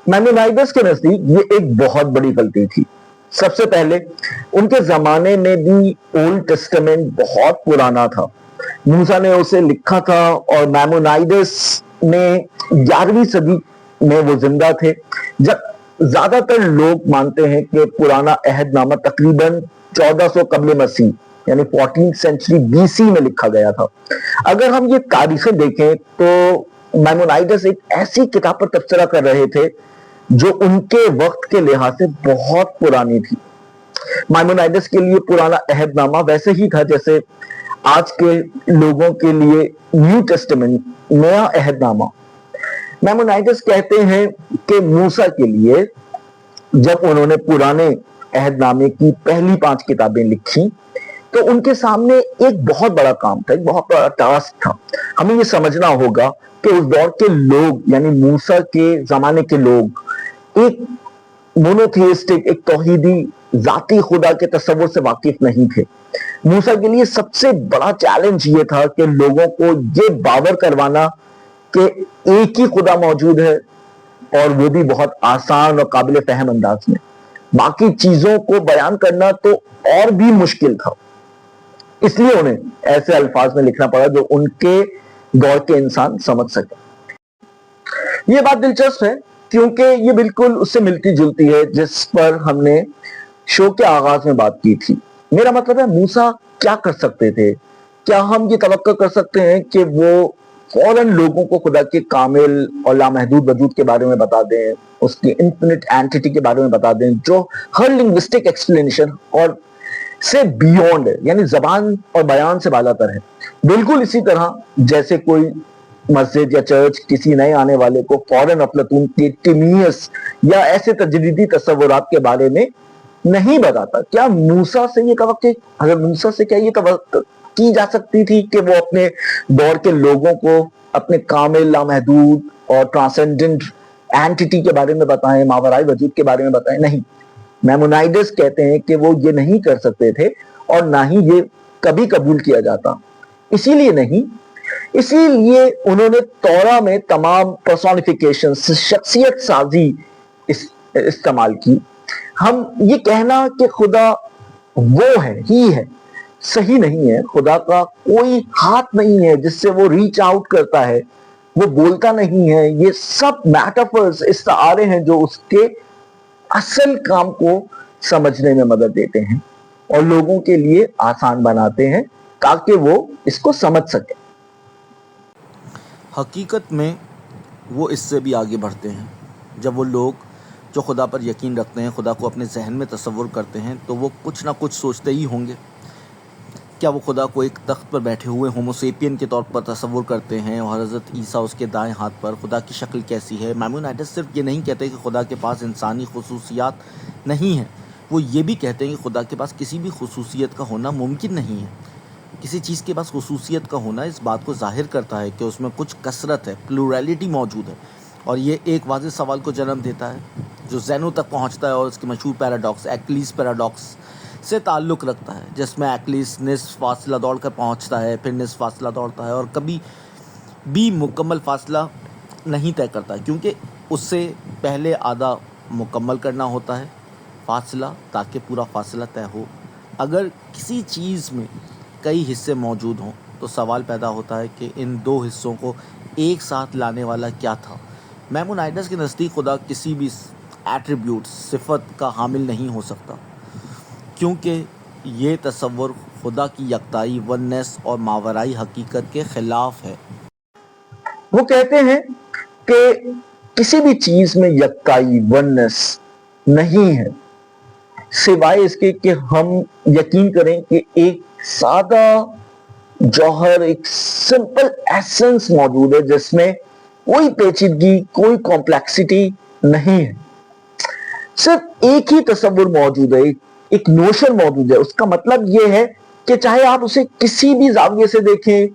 میمونائیڈس کے نزدیک یہ ایک بہت بڑی غلطی تھی. سب سے پہلے ان کے زمانے میں بھی اولڈ ٹیسٹمنٹ بہت پرانا تھا. موسیٰ نے اسے لکھا تھا اور میمونائیڈس میں 11ویں صدی میں وہ زندہ تھے. جب زیادہ تر لوگ مانتے ہیں کہ پرانا عہد نامہ تقریباً 1400 قبل مسیح یعنی 14th سینچری BC میں لکھا گیا تھا. اگر ہم یہ تاریخیں دیکھیں تو میمونائیڈس ایک ایسی کتاب پر تبصرہ کر رہے تھے جو ان کے وقت کے لحاظ سے بہت پرانی تھی. میمونائیڈس کے لیے پرانا عہد نامہ ویسے ہی تھا جیسے آج کے لوگوں کے لیے نیو ٹیسٹمنٹ نیا عہد نامہ. میمونائیڈس کہتے ہیں کہ موسیٰ کے لیے جب انہوں نے پرانے عہد نامے کی پہلی 5 کتابیں لکھی تو ان کے سامنے ایک بہت بڑا کام تھا, ایک بہت بڑا ٹاسک تھا. ہمیں یہ سمجھنا ہوگا کہ اس دور کے لوگ یعنی موسیٰ کے زمانے کے لوگ ایک مونوتھیسٹک, ایک توحیدی ذاتی خدا کے تصور سے واقف نہیں تھے. موسیٰ کے لیے سب سے بڑا چیلنج یہ تھا کہ لوگوں کو یہ باور کروانا کہ ایک ہی خدا موجود ہے اور وہ بھی بہت آسان اور قابل فہم انداز میں. باقی چیزوں کو بیان کرنا تو اور بھی مشکل تھا. اس لیے انہیں ایسے الفاظ میں لکھنا پڑا جو ان کے دور کے انسان سمجھ سکے. یہ بات دلچسپ ہے کیونکہ یہ بالکل اس سے ملتی جلتی ہے جس پر ہم نے شو کے آغاز میں بات کی تھی. میرا مطلب ہے موسیٰ کیا کر سکتے تھے؟ کیا ہم یہ توقع کر سکتے ہیں کہ وہ فوراً لوگوں کو خدا کے کامل اور لامحدود وجود کے بارے میں بتا دیں, اس کی انفینٹ اینٹیٹی کے بارے میں بتا دیں جو ہر لنگوسٹک ایکسپلینیشن اور سے بیونڈ ہے, یعنی زبان اور بیان سے بالا تر ہے. بالکل اسی طرح جیسے کوئی مسجد یا چرچ کسی نئے آنے والے کو فوراً افلاطون کے ٹیمینس یا ایسے تجریدی تصورات کے بارے میں نہیں بتاتا. کیا موسیٰ سے یہ توقع, حضرت موسیٰ سے کیا یہ توقع کی جا سکتی تھی کہ وہ اپنے دور کے لوگوں کو اپنے کامل, لامحدود اور ٹرانسینڈنٹ اینٹیٹی کے بارے میں بتائیں, ماورائی وجود کے بارے میں بتائیں؟ نہیں. میمونائیڈس کہتے ہیں کہ وہ یہ نہیں کر سکتے تھے اور نہ ہی یہ کبھی قبول کیا جاتا. اسی لیے نہیں, اسی لیے انہوں نے تورا میں تمام پرسونیفیکیشن, شخصیت سازی استعمال کی. ہم یہ کہنا کہ خدا وہ ہے ہی ہے صحیح نہیں ہے. خدا کا کوئی ہاتھ نہیں ہے جس سے وہ ریچ آؤٹ کرتا ہے, وہ بولتا نہیں ہے. یہ سب میٹافرز, استعارے ہیں جو اس کے اصل کام کو سمجھنے میں مدد دیتے ہیں اور لوگوں کے لیے آسان بناتے ہیں تاکہ وہ اس کو سمجھ سکیں. حقیقت میں وہ اس سے بھی آگے بڑھتے ہیں. جب وہ لوگ جو خدا پر یقین رکھتے ہیں خدا کو اپنے ذہن میں تصور کرتے ہیں تو وہ کچھ نہ کچھ سوچتے ہی ہوں گے. کیا وہ خدا کو ایک تخت پر بیٹھے ہوئے ہوموسیپین کے طور پر تصور کرتے ہیں اور حضرت عیسیٰ اس کے دائیں ہاتھ پر؟ خدا کی شکل کیسی ہے؟ میمونائیڈس صرف یہ نہیں کہتے کہ خدا کے پاس انسانی خصوصیات نہیں ہیں, وہ یہ بھی کہتے ہیں کہ خدا کے پاس کسی بھی خصوصیت کا ہونا ممکن نہیں ہے. کسی چیز کے پاس خصوصیت کا ہونا اس بات کو ظاہر کرتا ہے کہ اس میں کچھ کثرت ہے, پلورالٹی موجود ہے, اور یہ ایک واضح سوال کو جنم دیتا ہے جو زینو تک پہنچتا ہے اور اس کے مشہور پیراڈاکس, ایکلیس پیراڈاکس سے تعلق رکھتا ہے, جس میں ایکلیس نصف فاصلہ دوڑ کر پہنچتا ہے, پھر نصف فاصلہ دوڑتا ہے اور کبھی بھی مکمل فاصلہ نہیں طے کرتا کیونکہ اس سے پہلے آدھا مکمل کرنا ہوتا ہے فاصلہ تاکہ پورا فاصلہ طے ہو. اگر کسی چیز میں کئی حصے موجود ہوں تو سوال پیدا ہوتا ہے کہ ان 2 حصوں کو ایک ساتھ لانے والا کیا تھا. میمونائیڈس کے نزدیک خدا کسی بھی ایٹریبیوٹ, صفت کا حامل نہیں ہو سکتا کیونکہ یہ تصور خدا کی یکتائی, وننس اور ماورائی حقیقت کے خلاف ہے. وہ کہتے ہیں کہ کسی بھی چیز میں یکتائی, وننس نہیں ہے سوائے اس کے کہ ہم یقین کریں کہ ایک سادہ جوہر, ایک سمپل ایسنس موجود ہے جس میں کوئی پیچیدگی, کوئی کمپلیکسٹی نہیں ہے. صرف ایک ہی تصور موجود ہے, ایک نوشن موجود ہے. اس کا مطلب یہ ہے کہ چاہے آپ اسے کسی بھی زاویے سے دیکھیں,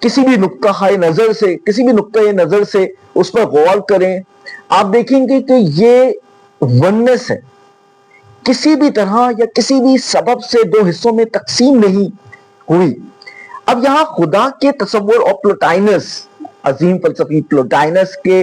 کسی بھی نقطۂ نظر سے, کسی بھی نقطۂ نظر سے اس پر غور کریں, آپ دیکھیں گے کہ یہ وننس ہے, کسی بھی طرح یا کسی بھی سبب سے 2 حصوں میں تقسیم نہیں ہوئی. اب یہاں خدا کے تصور اور پلوٹائنس, عظیم فلسفی پلوٹائنس کے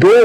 2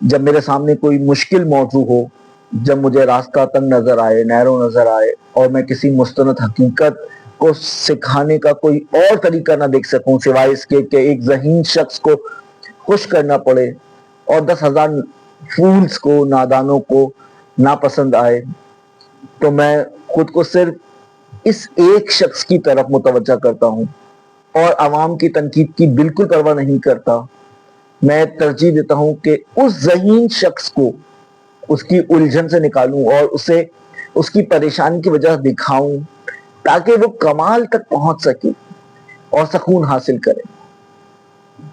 جب میرے سامنے کوئی مشکل موضوع ہو، جب مجھے راستہ تنگ نظر آئے، نیرو نظر آئے، اور میں کسی مستند حقیقت کو سکھانے کا کوئی اور طریقہ نہ دیکھ سکوں سوائے اس کے کہ ایک ذہین شخص کو خوش کرنا پڑے اور 10,000 فولز کو، نادانوں کو ناپسند آئے، تو میں خود کو صرف اس ایک شخص کی طرف متوجہ کرتا ہوں اور عوام کی تنقید کی بالکل پرواہ نہیں کرتا۔ میں ترجیح دیتا ہوں کہ اس ذہین شخص کو اس کی الجھن سے نکالوں اور اسے اس کی پریشانی کی وجہ دکھاؤں تاکہ وہ کمال تک پہنچ سکے اور سکون حاصل کرے۔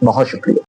بہت شکریہ۔